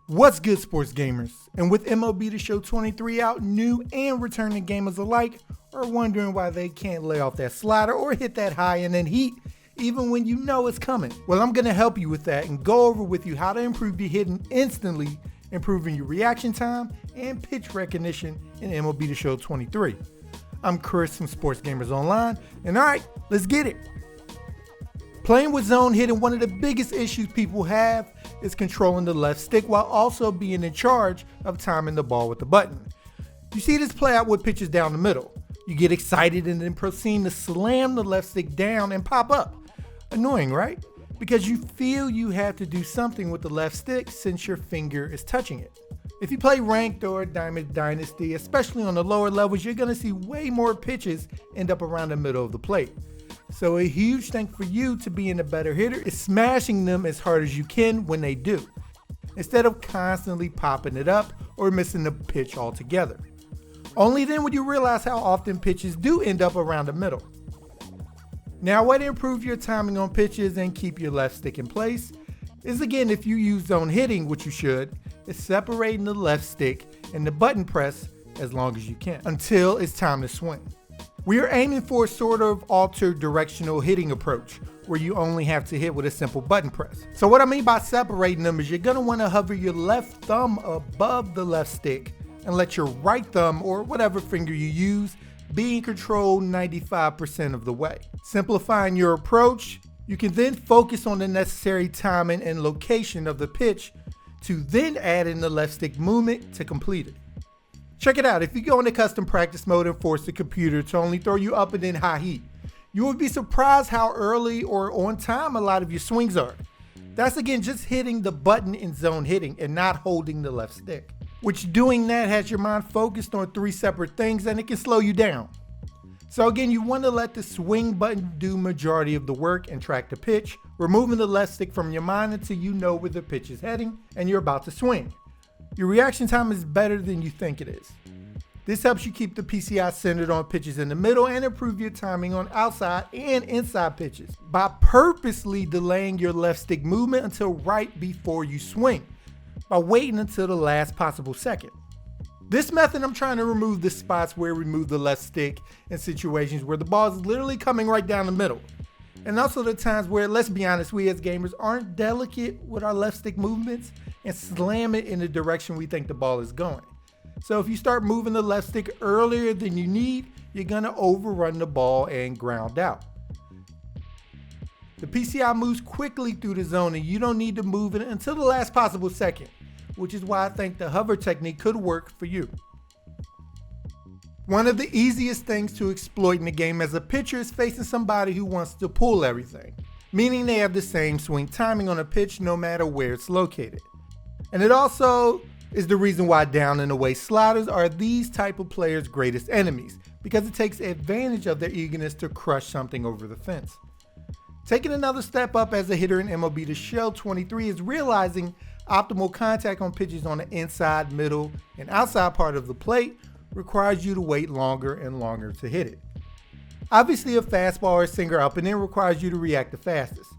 What's good, sports gamers? And with MLB The Show 23 out, new and returning gamers alike are wondering why they can't lay off that slider or hit that high and then heat even when you know it's coming. Well, I'm going to help you with that and go over with you how to improve your hitting instantly, improving your reaction time and pitch recognition in MLB The Show 23. I'm Chris from Sports Gamers Online, and alright, let's get it. Playing with zone hitting, one of the biggest issues people have is controlling the left stick while also being in charge of timing the ball with the button. You see this play out with pitches down the middle. You get excited and then proceed to slam the left stick down and pop up. Annoying, right? Because you feel you have to do something with the left stick since your finger is touching it. If you play Ranked or Diamond Dynasty, especially on the lower levels, you're going to see way more pitches end up around the middle of the plate. So a huge thing for you to being a better hitter is smashing them as hard as you can when they do, instead of constantly popping it up or missing the pitch altogether. Only then would you realize how often pitches do end up around the middle. Now, a way to improve your timing on pitches and keep your left stick in place is, again, if you use zone hitting, which you should, is separating the left stick and the button press as long as you can until it's time to swing. We are aiming for a sort of altered directional hitting approach where you only have to hit with a simple button press. So what I mean by separating them is you're going to want to hover your left thumb above the left stick and let your right thumb, or whatever finger you use, be in control 95% of the way. Simplifying your approach, you can then focus on the necessary timing and location of the pitch to then add in the left stick movement to complete it. Check it out, if you go into custom practice mode and force the computer to only throw you up and in high heat, you would be surprised how early or on time a lot of your swings are. That's again just hitting the button in zone hitting and not holding the left stick. Which doing that has your mind focused on three separate things and it can slow you down. So again, you want to let the swing button do majority of the work and track the pitch, removing the left stick from your mind until you know where the pitch is heading and you're about to swing. Your reaction time is better than you think it is. This helps you keep the PCI centered on pitches in the middle and improve your timing on outside and inside pitches by purposely delaying your left stick movement until right before you swing, by waiting until the last possible second. This method, I'm trying to remove the spots where we remove the left stick in situations where the ball is literally coming right down the middle. And also the times where, let's be honest, we as gamers aren't delicate with our left stick movements and slam it in the direction we think the ball is going. So if you start moving the left stick earlier than you need, you're gonna overrun the ball and ground out. The PCI moves quickly through the zone and you don't need to move it until the last possible second, which is why I think the hover technique could work for you. One of the easiest things to exploit in the game as a pitcher is facing somebody who wants to pull everything, meaning they have the same swing timing on a pitch no matter where it's located. And it also is the reason why down and away sliders are these type of players' greatest enemies, because it takes advantage of their eagerness to crush something over the fence. Taking another step up as a hitter in MLB The Show 23 is realizing optimal contact on pitches on the inside, middle, and outside part of the plate requires you to wait longer and longer to hit it. Obviously, a fastball or a sinker up and in requires you to react the fastest,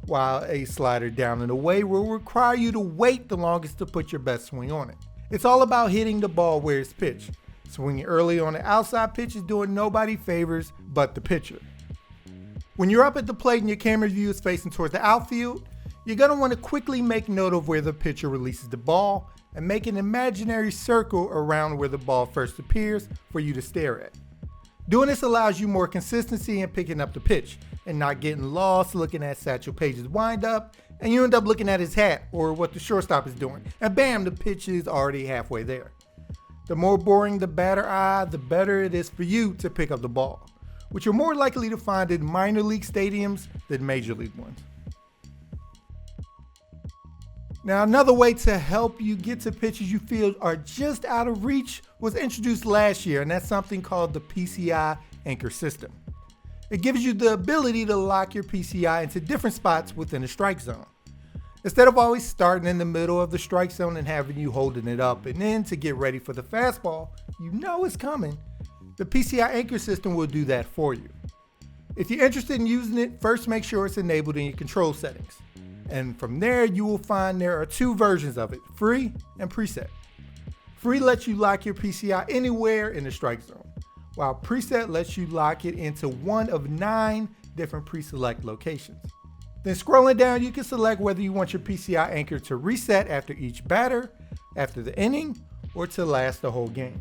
while a slider down and away will require you to wait the longest to put your best swing on it. It's all about hitting the ball where it's pitched. Swinging early on the outside pitch is doing nobody favors but the pitcher. When you're up at the plate and your camera view is facing towards the outfield, you're going to want to quickly make note of where the pitcher releases the ball and make an imaginary circle around where the ball first appears for you to stare at. Doing this allows you more consistency in picking up the pitch and not getting lost looking at Satchel Paige's windup, and you end up looking at his hat or what the shortstop is doing, and bam, the pitch is already halfway there. The more boring the batter eye, the better it is for you to pick up the ball, which you're more likely to find in minor league stadiums than major league ones. Now, another way to help you get to pitches you feel are just out of reach was introduced last year, and that's something called the PCI Anchor System. It gives you the ability to lock your PCI into different spots within the strike zone. Instead of always starting in the middle of the strike zone and having you holding it up and in to get ready for the fastball, you know it's coming, the PCI Anchor System will do that for you. If you're interested in using it, first make sure it's enabled in your control settings. And from there, you will find there are two versions of it, free and preset. Free lets you lock your PCI anywhere in the strike zone, while preset lets you lock it into one of 9 different pre-select locations. Then scrolling down, you can select whether you want your PCI anchor to reset after each batter, after the inning, or to last the whole game.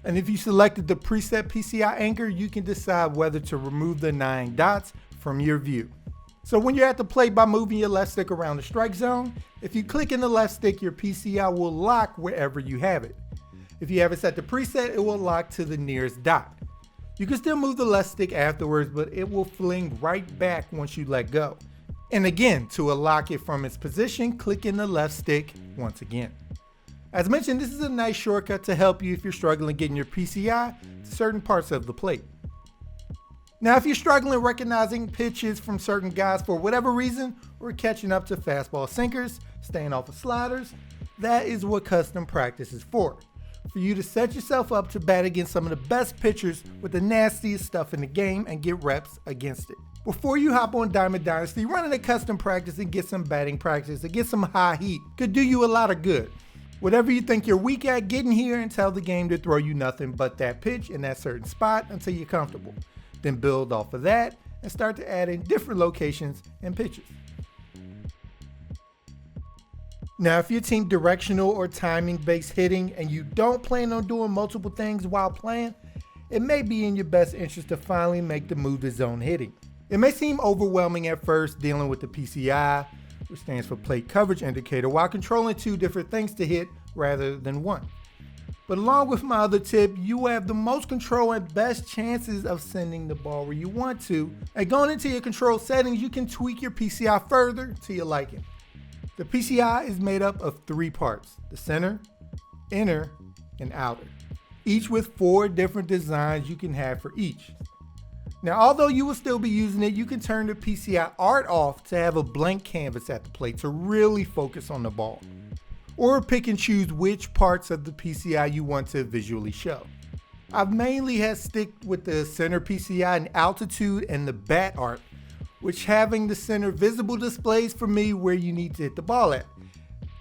And if you selected the preset PCI anchor, you can decide whether to remove the 9 dots from your view. So when you're at the plate by moving your left stick around the strike zone, if you click in the left stick, your PCI will lock wherever you have it. If you have it set to preset, it will lock to the nearest dot. You can still move the left stick afterwards, but it will fling right back once you let go. And again, to unlock it from its position, click in the left stick once again. As mentioned, this is a nice shortcut to help you if you're struggling getting your PCI to certain parts of the plate. Now, if you're struggling recognizing pitches from certain guys for whatever reason, or catching up to fastball sinkers, staying off of sliders, that is what custom practice is for you to set yourself up to bat against some of the best pitchers with the nastiest stuff in the game and get reps against it. Before you hop on Diamond Dynasty, running a custom practice and get some batting practice and get some high heat could do you a lot of good. Whatever you think you're weak at, get in here and tell the game to throw you nothing but that pitch in that certain spot until you're comfortable. Then build off of that and start to add in different locations and pitches. Now, if your team directional or timing based hitting and you don't plan on doing multiple things while playing, it may be in your best interest to finally make the move to zone hitting. It may seem overwhelming at first dealing with the PCI, which stands for plate coverage indicator, while controlling 2 different things to hit rather than one. But along with my other tip, you have the most control and best chances of sending the ball where you want to. And going into your control settings, you can tweak your PCI further to your liking. The PCI is made up of 3 parts: the center, inner, and outer, each with 4 different designs you can have for each. Now, although you will still be using it, you can turn the PCI art off to have a blank canvas at the plate to really focus on the ball. Or pick and choose which parts of the PCI you want to visually show. I've mainly had stick with the center PCI and altitude and the bat art, which having the center visible displays for me where you need to hit the ball at.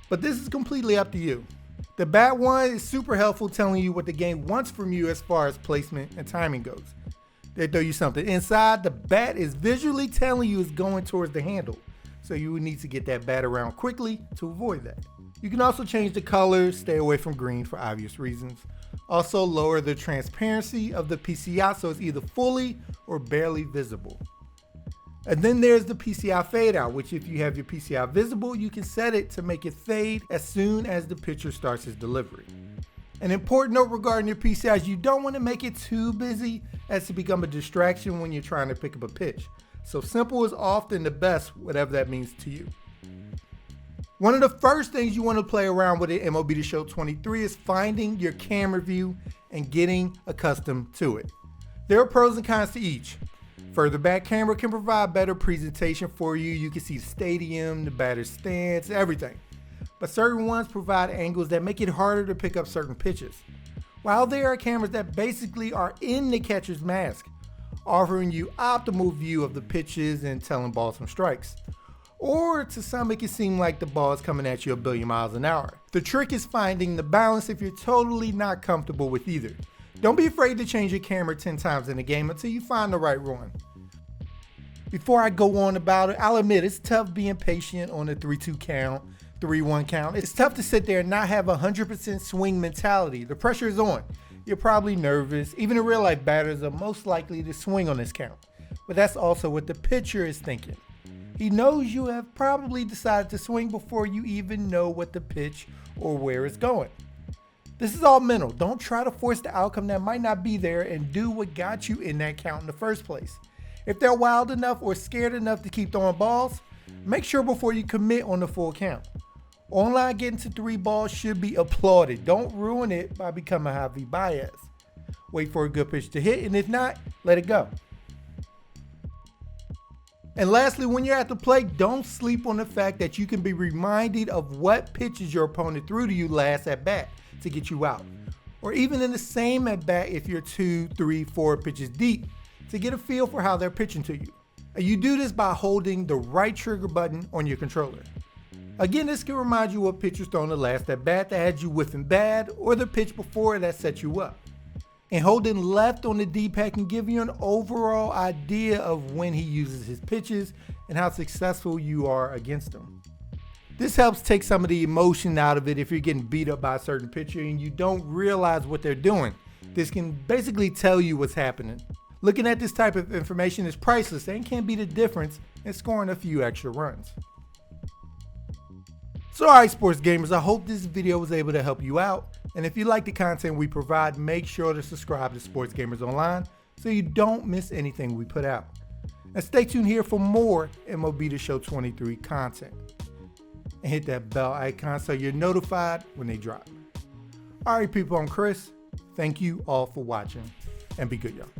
But this is completely up to you. The bat one is super helpful, telling you what the game wants from you as far as placement and timing goes. They throw you something inside, the bat is visually telling you it's going towards the handle, so you would need to get that bat around quickly to avoid that. You can also change the color, stay away from green for obvious reasons. Also lower the transparency of the PCI so it's either fully or barely visible. And then there's the PCI fade out, which if you have your PCI visible, you can set it to make it fade as soon as the pitcher starts his delivery. An important note regarding your PCI is you don't want to make it too busy as to become a distraction when you're trying to pick up a pitch. So simple is often the best, whatever that means to you. One of the first things you want to play around with in MLB The Show 23 is finding your camera view and getting accustomed to it. There are pros and cons to each. Further back camera can provide better presentation for you. You can see the stadium, the batter's stance, everything. But certain ones provide angles that make it harder to pick up certain pitches. While there are cameras that basically are in the catcher's mask, offering you optimal view of the pitches and telling balls from strikes. Or to some, it can seem like the ball is coming at you a billion miles an hour. The trick is finding the balance if you're totally not comfortable with either. Don't be afraid to change your camera 10 times in a game until you find the right one. Before I go on about it, I'll admit it's tough being patient on the 3-2 count, 3-1 count. It's tough to sit there and not have 100% swing mentality. The pressure is on. You're probably nervous. Even in real life, batters are most likely to swing on this count. But that's also what the pitcher is thinking. He knows you have probably decided to swing before you even know what the pitch or where it's going. This is all mental. Don't try to force the outcome that might not be there and do what got you in that count in the first place. If they're wild enough or scared enough to keep throwing balls, make sure before you commit on the full count. Online getting to 3 balls should be applauded. Don't ruin it by becoming Javi Baez. Wait for a good pitch to hit, and if not, let it go. And lastly, when you're at the plate, don't sleep on the fact that you can be reminded of what pitches your opponent threw to you last at bat to get you out. Or even in the same at bat if you're 2, 3, 4 pitches deep to get a feel for how they're pitching to you. And you do this by holding the right trigger button on your controller. Again, this can remind you what pitch was thrown the last at bat that had you whiffing bad, or the pitch before that set you up. And holding left on the D-pad can give you an overall idea of when he uses his pitches and how successful you are against them. This helps take some of the emotion out of it if you're getting beat up by a certain pitcher and you don't realize what they're doing. This can basically tell you what's happening. Looking at this type of information is priceless and can be the difference in scoring a few extra runs. So alright sports gamers, I hope this video was able to help you out. And if you like the content we provide, make sure to subscribe to Sports Gamers Online so you don't miss anything we put out. And stay tuned here for more MLB The Show 23 content. And hit that bell icon so you're notified when they drop. Alright people, I'm Chris. Thank you all for watching and be good y'all.